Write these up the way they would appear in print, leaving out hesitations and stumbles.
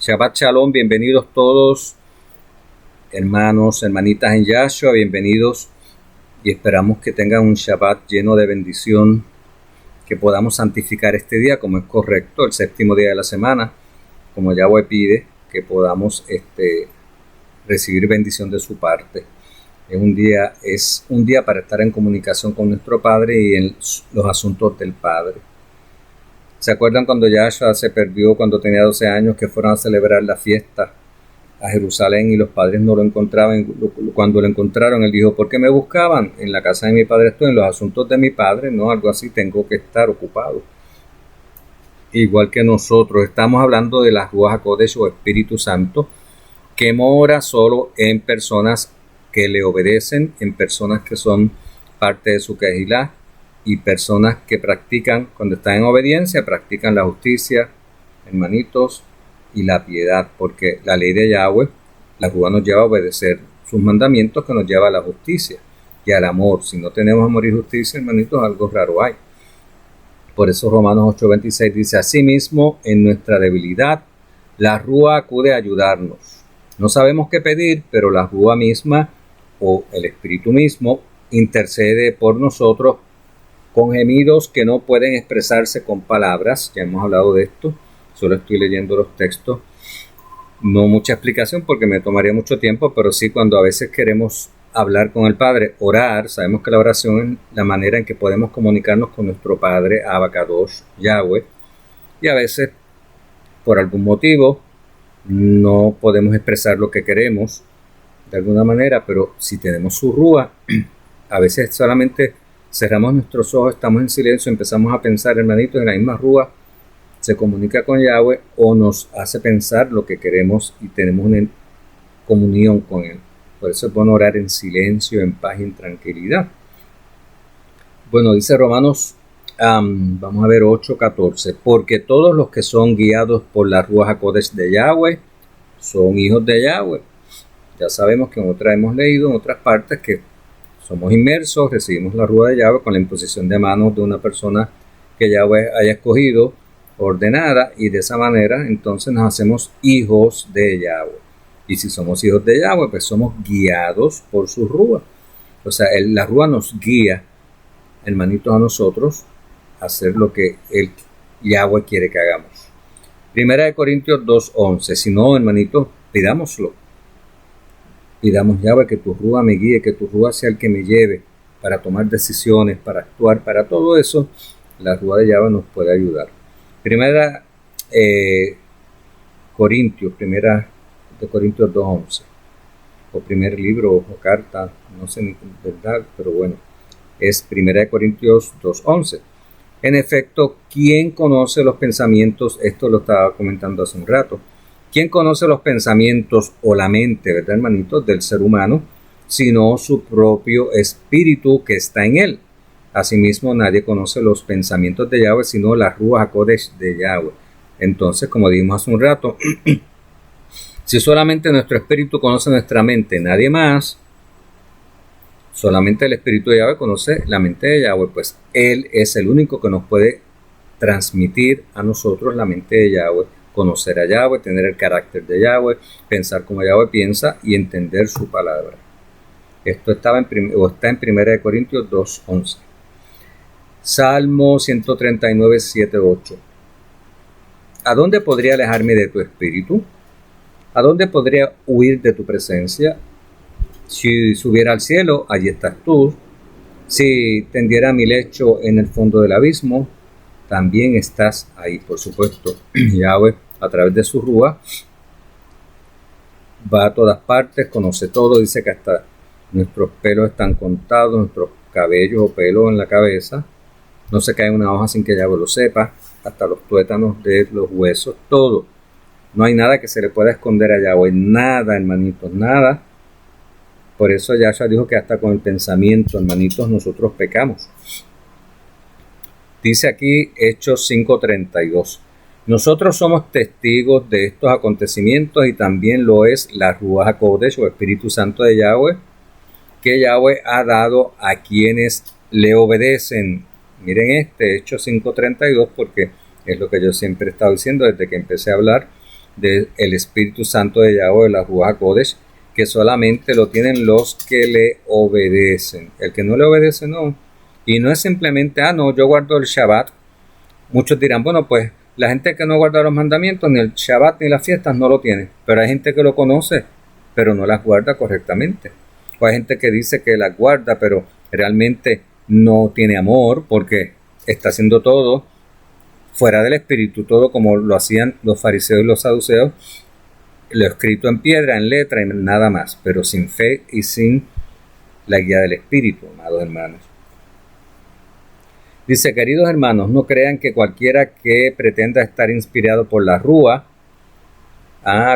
Shabbat Shalom, bienvenidos todos, hermanos, hermanitas en Yahshua, bienvenidos y esperamos que tengan un Shabbat lleno de bendición, que podamos santificar este día como es correcto, el séptimo día de la semana, como Yahweh pide, que podamos recibir bendición de su parte. Es un día para estar en comunicación con nuestro Padre y en los asuntos del Padre. ¿Se acuerdan cuando Yahshua se perdió cuando tenía 12 años, que fueron a celebrar la fiesta a Jerusalén y los padres no lo encontraban? Cuando lo encontraron, él dijo: ¿por qué me buscaban? En la casa de mi padre estoy, en los asuntos de mi padre, no, algo así, tengo que estar ocupado. Igual que nosotros, estamos hablando de la Ruach HaKodesh o Espíritu Santo, que mora solo en personas que le obedecen, en personas que son parte de su Kehilá, y personas que practican, cuando están en obediencia, practican la justicia, hermanitos, y la piedad, porque la ley de Yahweh, la Ruach nos lleva a obedecer sus mandamientos, que nos lleva a la justicia y al amor. Si no tenemos amor y justicia, hermanitos, algo raro hay. Por eso Romanos 8:26 dice: asimismo, en nuestra debilidad, la Ruach acude a ayudarnos. No sabemos qué pedir, pero la Ruach misma, o el Espíritu mismo, intercede por nosotros con gemidos que no pueden expresarse con palabras. Ya hemos hablado de esto, solo estoy leyendo los textos. No mucha explicación porque me tomaría mucho tiempo, pero sí, cuando a veces queremos hablar con el Padre, orar, sabemos que la oración es la manera en que podemos comunicarnos con nuestro Padre, Abba Kadosh, Yahweh, y a veces, por algún motivo, no podemos expresar lo que queremos de alguna manera, pero si tenemos su Ruach, a veces solamente cerramos nuestros ojos, estamos en silencio, empezamos a pensar, hermanitos, en la misma Ruach se comunica con Yahweh o nos hace pensar lo que queremos y tenemos una comunión con Él. Por eso es bueno orar en silencio, en paz y en tranquilidad. Bueno, dice Romanos, vamos a ver 8:14, porque todos los que son guiados por la Ruach HaKodesh de Yahweh son hijos de Yahweh. Ya sabemos que hemos leído en otras partes que somos inmersos, recibimos la Ruach de Yahweh con la imposición de manos de una persona que Yahweh haya escogido, ordenada, y de esa manera entonces nos hacemos hijos de Yahweh. Y si somos hijos de Yahweh, pues somos guiados por su Ruach. O sea, la Ruach nos guía, hermanitos, a nosotros a hacer lo que el Yahweh quiere que hagamos. Primera de Corintios 2:11. Si no, hermanitos, pidámoslo. Pidamos, Yahweh, que tu Ruach me guíe, que tu Ruach sea el que me lleve para tomar decisiones, para actuar, para todo eso. La Ruach de Yahweh nos puede ayudar. Primera de Corintios 2:11, o primer libro o carta, no sé ni verdad, pero bueno, es Primera de Corintios 2:11. En efecto, ¿quién conoce los pensamientos? Esto lo estaba comentando hace un rato. ¿Quién conoce los pensamientos o la mente, verdad, hermanitos, del ser humano, sino su propio espíritu que está en él? Asimismo, nadie conoce los pensamientos de Yahweh, sino la Ruach HaKodesh de Yahweh. Entonces, como dijimos hace un rato, si solamente nuestro espíritu conoce nuestra mente, nadie más, solamente el espíritu de Yahweh conoce la mente de Yahweh, pues Él es el único que nos puede transmitir a nosotros la mente de Yahweh, conocer a Yahweh, tener el carácter de Yahweh, pensar como Yahweh piensa y entender su palabra. Esto está en 1 Corintios 2:11. Salmo 139, 7, 8. ¿A dónde podría alejarme de tu espíritu? ¿A dónde podría huir de tu presencia? Si subiera al cielo, allí estás tú. Si tendiera mi lecho en el fondo del abismo, también estás ahí. Por supuesto, Yahweh, a través de su Ruach, va a todas partes, conoce todo. Dice que hasta nuestros pelos están contados, nuestros cabellos o pelos en la cabeza. No se cae una hoja sin que Yahweh lo sepa, hasta los tuétanos de los huesos, todo. No hay nada que se le pueda esconder a Yahweh, nada, hermanitos, nada. Por eso Yahshua dijo que hasta con el pensamiento, hermanitos, nosotros pecamos. Dice aquí Hechos 5:32. Nosotros somos testigos de estos acontecimientos y también lo es la Ruach HaKodesh o Espíritu Santo de Yahweh, que Yahweh ha dado a quienes le obedecen. Miren Hechos 5:32, porque es lo que yo siempre he estado diciendo desde que empecé a hablar del Espíritu Santo de Yahweh, la Ruach HaKodesh, que solamente lo tienen los que le obedecen. El que no le obedece, no. Y no es simplemente, no, yo guardo el Shabbat. Muchos dirán, bueno, pues la gente que no guarda los mandamientos, ni el Shabbat ni las fiestas, no lo tiene. Pero hay gente que lo conoce, pero no las guarda correctamente. O hay gente que dice que las guarda, pero realmente no tiene amor, porque está haciendo todo fuera del Espíritu, todo como lo hacían los fariseos y los saduceos, lo escrito en piedra, en letra y nada más, pero sin fe y sin la guía del Espíritu, amados hermanos. Dice, queridos hermanos, no crean que cualquiera que pretenda estar inspirado por la Rúa,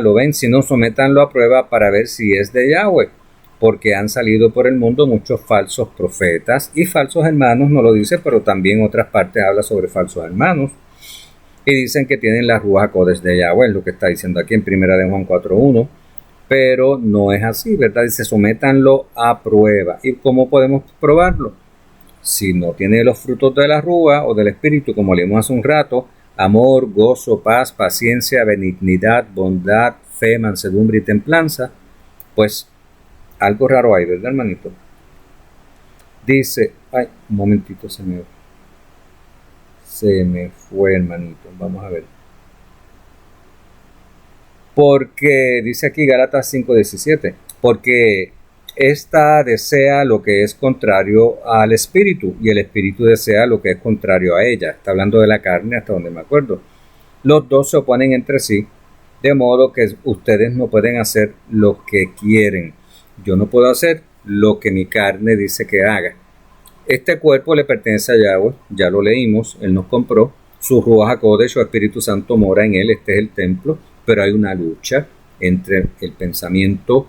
lo ven, sino sométanlo a prueba para ver si es de Yahweh, porque han salido por el mundo muchos falsos profetas y falsos hermanos, no lo dice, pero también en otras partes habla sobre falsos hermanos, y dicen que tienen la Ruach HaKodesh de Yahweh, lo que está diciendo aquí en 1 de Juan 4.1, pero no es así, ¿verdad? Dice, sométanlo a prueba. ¿Y cómo podemos probarlo? Si no tiene los frutos de la Ruach o del Espíritu, como leímos hace un rato, amor, gozo, paz, paciencia, benignidad, bondad, fe, mansedumbre y templanza, pues algo raro hay, ¿verdad, hermanito? Dice, un momentito se me fue, hermanito, vamos a ver. Porque, dice aquí Gálatas 5:17, porque esta desea lo que es contrario al Espíritu, y el Espíritu desea lo que es contrario a ella. Está hablando de la carne hasta donde me acuerdo. Los dos se oponen entre sí, de modo que ustedes no pueden hacer lo que quieren. Yo no puedo hacer lo que mi carne dice que haga. Este cuerpo le pertenece a Yahweh, ya lo leímos, Él nos compró, su Ruach HaKodesh o Espíritu Santo mora en Él, este es el templo, pero hay una lucha entre el pensamiento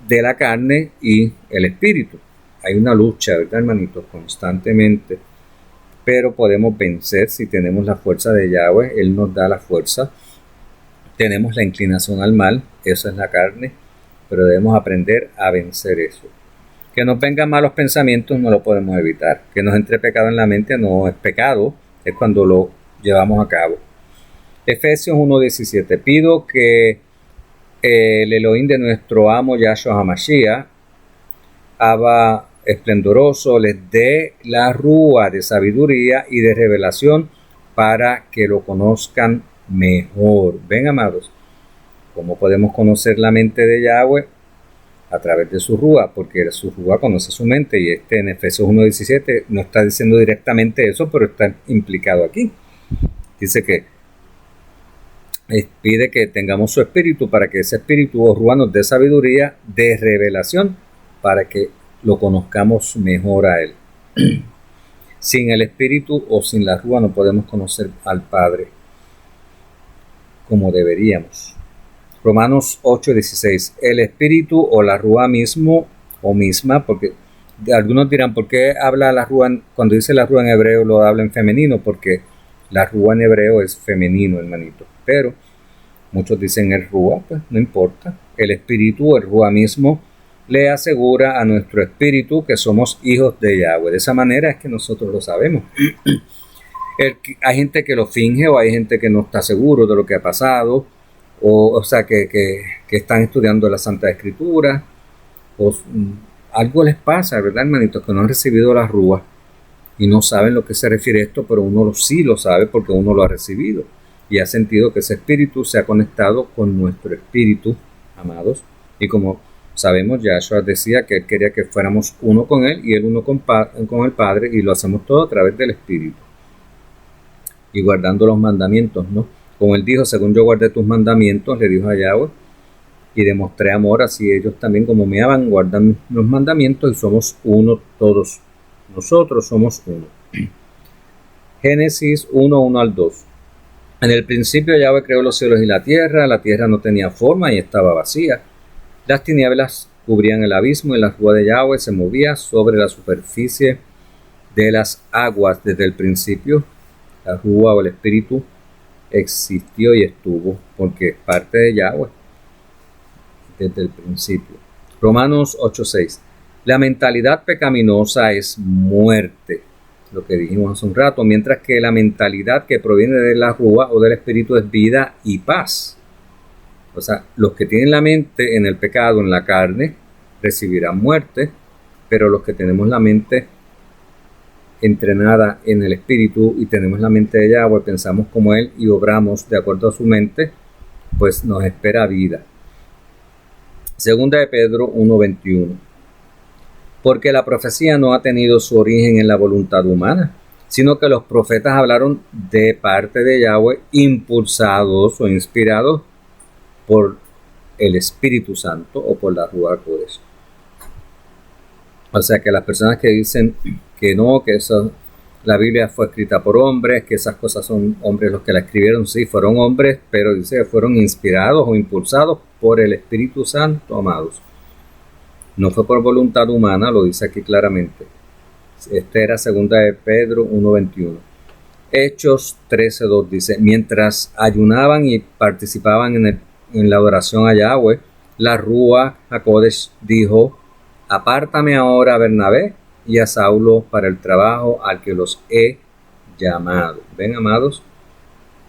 de la carne y el Espíritu. Hay una lucha, ¿verdad, hermanitos? Constantemente, pero podemos vencer si tenemos la fuerza de Yahweh, Él nos da la fuerza. Tenemos la inclinación al mal, eso es la carne, pero debemos aprender a vencer eso. Que nos vengan malos pensamientos no lo podemos evitar. Que nos entre pecado en la mente no es pecado, es cuando lo llevamos a cabo. Efesios 1:17. Pido que el Elohim de nuestro amo Yahshua HaMashiach, Abba esplendoroso, les dé la rúa de sabiduría y de revelación para que lo conozcan mejor. Ven, amados, ¿cómo podemos conocer la mente de Yahweh? A través de su Rúa, porque su Rúa conoce su mente, y en Efesios 1:17 no está diciendo directamente eso, pero está implicado aquí. Dice que pide que tengamos su espíritu para que ese espíritu o Rúa nos dé sabiduría de revelación para que lo conozcamos mejor a Él. Sin el espíritu o sin la Rúa no podemos conocer al Padre como deberíamos. Romanos 8:16, el espíritu o la Rúa mismo o misma, porque algunos dirán, ¿por qué habla la Rúa, cuando dice la Rúa en hebreo lo habla en femenino? Porque la Rúa en hebreo es femenino, hermanito, pero muchos dicen el Rúa, pues no importa, el espíritu o el Rúa mismo le asegura a nuestro espíritu que somos hijos de Yahweh. De esa manera es que nosotros lo sabemos. Hay gente que lo finge, o hay gente que no está seguro de lo que ha pasado, o sea, que están estudiando la Santa Escritura, o algo les pasa, ¿verdad, hermanitos? Que no han recibido la Rúa y no saben lo que se refiere a esto, pero uno sí lo sabe porque uno lo ha recibido y ha sentido que ese espíritu se ha conectado con nuestro espíritu, amados. Y como sabemos, Yahshua decía que Él quería que fuéramos uno con Él y Él uno con el Padre, y lo hacemos todo a través del Espíritu y guardando los mandamientos, ¿no? Como Él dijo, según yo guardé tus mandamientos, le dijo a Yahweh, y demostré amor, así ellos también como me aman, guardan los mandamientos, y somos uno todos. Nosotros somos uno. Génesis 1:1-2. En el principio Yahweh creó los cielos y la tierra no tenía forma y estaba vacía. Las tinieblas cubrían el abismo y la Rúa de Yahweh se movía sobre la superficie de las aguas. Desde el principio, la Rúa o el Espíritu existió y estuvo, porque es parte de Yahweh desde el principio. Romanos 8:6. La mentalidad pecaminosa es muerte, lo que dijimos hace un rato, mientras que la mentalidad que proviene de la Rúa o del Espíritu es vida y paz. O sea, los que tienen la mente en el pecado, en la carne, recibirán muerte, pero los que tenemos la mente entrenada en el espíritu y tenemos la mente de Yahweh, pensamos como Él y obramos de acuerdo a su mente, pues nos espera vida. Segunda de Pedro 1:21. Porque la profecía no ha tenido su origen en la voluntad humana, sino que los profetas hablaron de parte de Yahweh, impulsados o inspirados por el Espíritu Santo o por la Ruach HaKodesh. O sea que las personas que dicen que no, que eso, la Biblia fue escrita por hombres, que esas cosas son hombres los que la escribieron, sí, fueron hombres, pero dice que fueron inspirados o impulsados por el Espíritu Santo, amados. No fue por voluntad humana, lo dice aquí claramente. Esta era segunda de Pedro 1:21. Hechos 13:2 dice, mientras ayunaban y participaban en la adoración a Yahweh, la Ruach HaKodesh dijo, apártame ahora a Bernabé y a Saulo para el trabajo al que los he llamado. Ven, amados,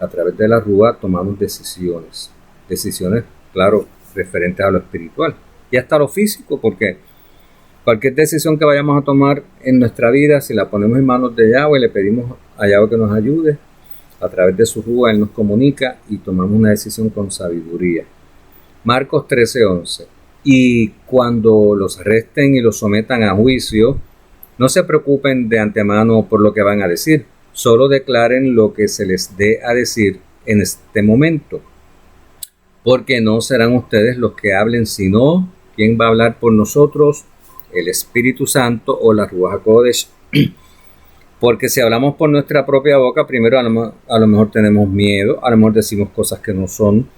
a través de la Ruach tomamos decisiones. Decisiones, claro, referentes a lo espiritual y hasta lo físico, porque cualquier decisión que vayamos a tomar en nuestra vida, si la ponemos en manos de Yahweh, le pedimos a Yahweh que nos ayude, a través de su Ruach Él nos comunica y tomamos una decisión con sabiduría. Marcos 13:11. Y cuando los arresten y los sometan a juicio, no se preocupen de antemano por lo que van a decir, solo declaren lo que se les dé a decir en este momento, porque no serán ustedes los que hablen, sino ¿quién va a hablar por nosotros? El Espíritu Santo o la Ruach HaKodesh. Porque si hablamos por nuestra propia boca, primero a lo mejor tenemos miedo, a lo mejor decimos cosas que no son,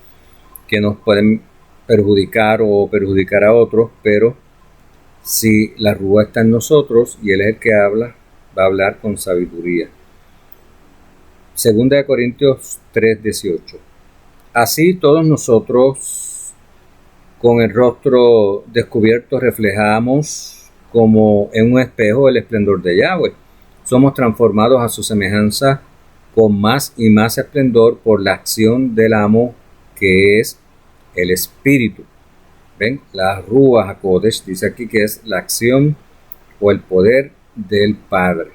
que nos pueden perjudicar o perjudicar a otros, pero si la Ruach está en nosotros y Él es el que habla, va a hablar con sabiduría. Segunda de Corintios 3:18. Así todos nosotros, con el rostro descubierto, reflejamos como en un espejo el esplendor de Yahweh. Somos transformados a su semejanza con más y más esplendor por la acción del amo, que es el Espíritu. ¿Ven? La Ruach HaKodesh dice aquí que es la acción o el poder del Padre.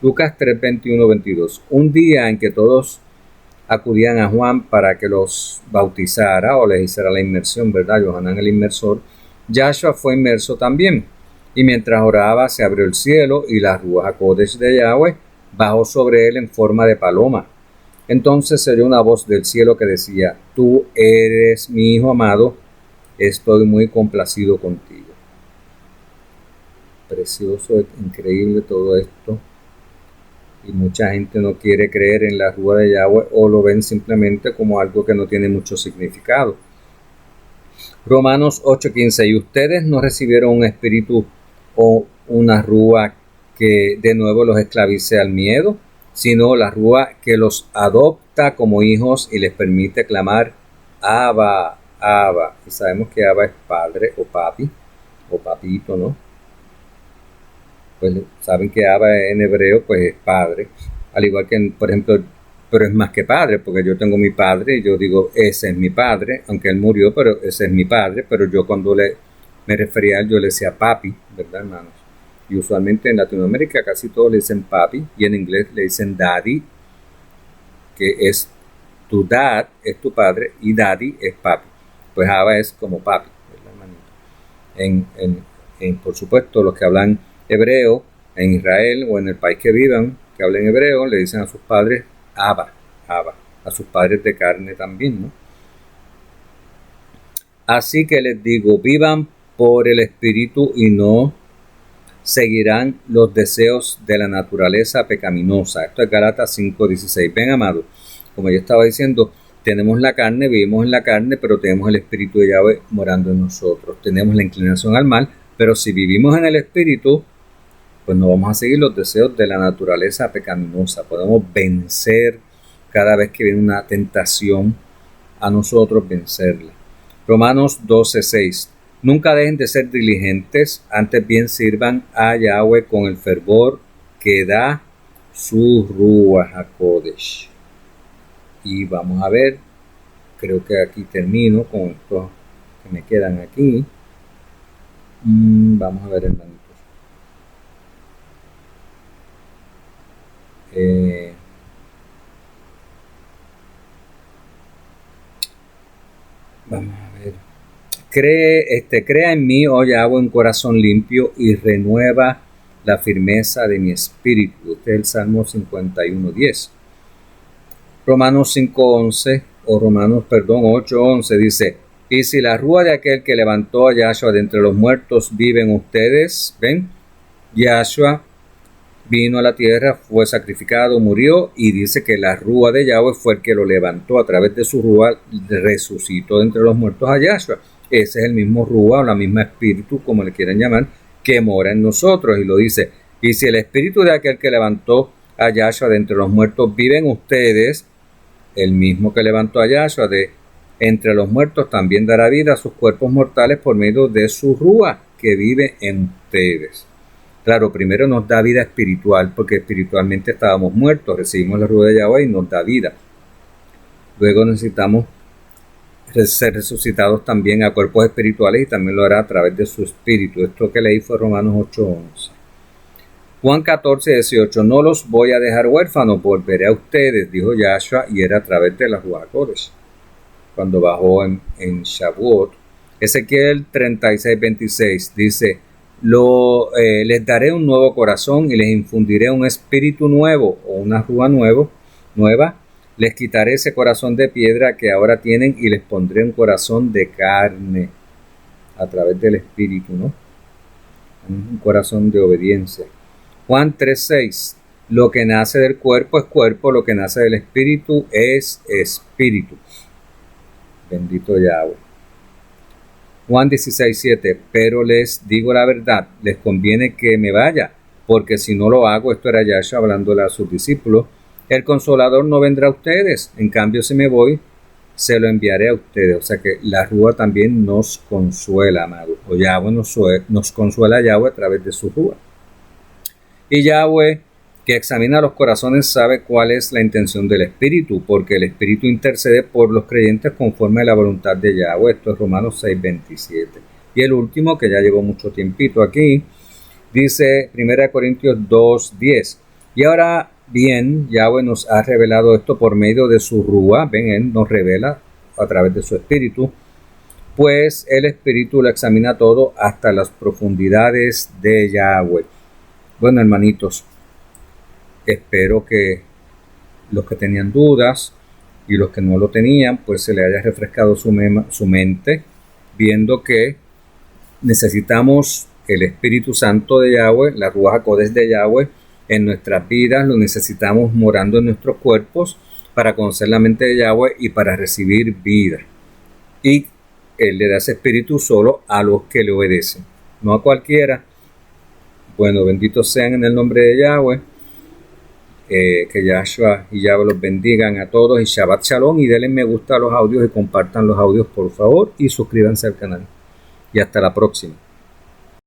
Lucas 3:21-22. Un día en que todos acudían a Juan para que los bautizara o les hiciera la inmersión, ¿verdad? Yohanan el inmersor. Yahshua fue inmerso también. Y mientras oraba se abrió el cielo y la Ruach HaKodesh de Yahweh bajó sobre él en forma de paloma. Entonces se oyó una voz del cielo que decía, tú eres mi hijo amado, estoy muy complacido contigo. Precioso, increíble todo esto. Y mucha gente no quiere creer en la Ruach de Yahweh o lo ven simplemente como algo que no tiene mucho significado. Romanos 8:15. Y ustedes no recibieron un espíritu o una Ruach que de nuevo los esclavice al miedo, sino la Ruach que los adopta como hijos y les permite clamar Abba, Abba. Y sabemos que Abba es padre o papi o papito, ¿no? Pues saben que Abba en hebreo pues es padre, al igual que por ejemplo, pero es más que padre, porque yo tengo mi padre y yo digo ese es mi padre, aunque él murió, pero ese es mi padre, pero yo cuando me refería a él yo le decía papi, ¿verdad, hermanos? Y usualmente en Latinoamérica casi todos le dicen papi y en inglés le dicen daddy, que es tu dad, es tu padre, y daddy es papi. Pues Abba es como papi, ¿verdad, hermanito? Por supuesto, los que hablan hebreo en Israel o en el país que vivan, que hablen hebreo, le dicen a sus padres Abba, Abba, a sus padres de carne también, ¿no? Así que les digo, vivan por el Espíritu y no seguirán los deseos de la naturaleza pecaminosa. Esto es Gálatas 5:16. Ven, amados, como yo estaba diciendo, tenemos la carne, vivimos en la carne, pero tenemos el Espíritu de Yahweh morando en nosotros. Tenemos la inclinación al mal, pero si vivimos en el Espíritu, pues no vamos a seguir los deseos de la naturaleza pecaminosa. Podemos vencer cada vez que viene una tentación a nosotros, vencerla. Romanos 12:6. Nunca dejen de ser diligentes, antes bien sirvan a Yahweh con el fervor que da su Ruach HaKodesh. Y vamos a ver creo que aquí termino con estos que me quedan aquí. Vamos a ver, hermanitos. Vamos a ver. Crea en mí, oh Yahweh, un corazón limpio y renueva la firmeza de mi espíritu. Este es el Salmo 51:10. Romanos 5:11 o Romanos, 8:11 dice: y si la rúa de aquel que levantó a Yahshua de entre los muertos vive en ustedes, ven, Yahshua vino a la tierra, fue sacrificado, murió, y dice que la rúa de Yahweh fue el que lo levantó a través de su rúa, resucitó de entre los muertos a Yahshua. Ese es el mismo rúa o la misma espíritu, como le quieran llamar, que mora en nosotros. Y lo dice: y si el espíritu de aquel que levantó a Yahshua de entre los muertos vive en ustedes, el mismo que levantó a Yahshua de entre los muertos también dará vida a sus cuerpos mortales por medio de su rúa que vive en ustedes. Claro, primero nos da vida espiritual, porque espiritualmente estábamos muertos, recibimos la rúa de Yahweh y nos da vida. Luego necesitamos ser resucitados también a cuerpos espirituales, y también lo hará a través de su espíritu. Esto que leí fue Romanos 8:11. Juan 14:18: no los voy a dejar huérfanos, volveré a ustedes, dijo Yahshua, y era a través de la Ruach HaKodesh, cuando bajó en Shavuot. Ezequiel 36:26 dice: les daré un nuevo corazón y les infundiré un espíritu nuevo o una rúa nueva. Les quitaré ese corazón de piedra que ahora tienen y les pondré un corazón de carne a través del espíritu, ¿no? Un corazón de obediencia. Juan 3:6: lo que nace del cuerpo es cuerpo, lo que nace del espíritu es espíritu. Bendito Yahweh. Juan 16:7: pero les digo la verdad, les conviene que me vaya, porque si no lo hago, esto era Yahshua hablándole a sus discípulos, el Consolador no vendrá a ustedes. En cambio, si me voy, se lo enviaré a ustedes. O sea que la rúa también nos consuela, amados. O Yahweh nos consuela a Yahweh a través de su rúa. Y Yahweh, que examina los corazones, sabe cuál es la intención del Espíritu, porque el Espíritu intercede por los creyentes conforme a la voluntad de Yahweh. Esto es Romanos 6:27. Y el último, que ya llevo mucho tiempito aquí, dice 1 Corintios 2:10. Y ahora bien, Yahweh nos ha revelado esto por medio de su rúa. Ven, Él nos revela a través de su Espíritu, pues el Espíritu lo examina todo hasta las profundidades de Yahweh. Bueno, hermanitos, espero que los que tenían dudas y los que no lo tenían, pues se les haya refrescado su mente, viendo que necesitamos el Espíritu Santo de Yahweh, la Ruach HaKodesh de Yahweh en nuestras vidas. Lo necesitamos morando en nuestros cuerpos para conocer la mente de Yahweh y para recibir vida. Y Él le da ese Espíritu solo a los que le obedecen, no a cualquiera. Bueno, benditos sean en el nombre de Yahweh. Que Yahshua y Yahweh los bendigan a todos, y Shabbat Shalom, y denle me gusta a los audios y compartan los audios por favor, y suscríbanse al canal. Y hasta la próxima.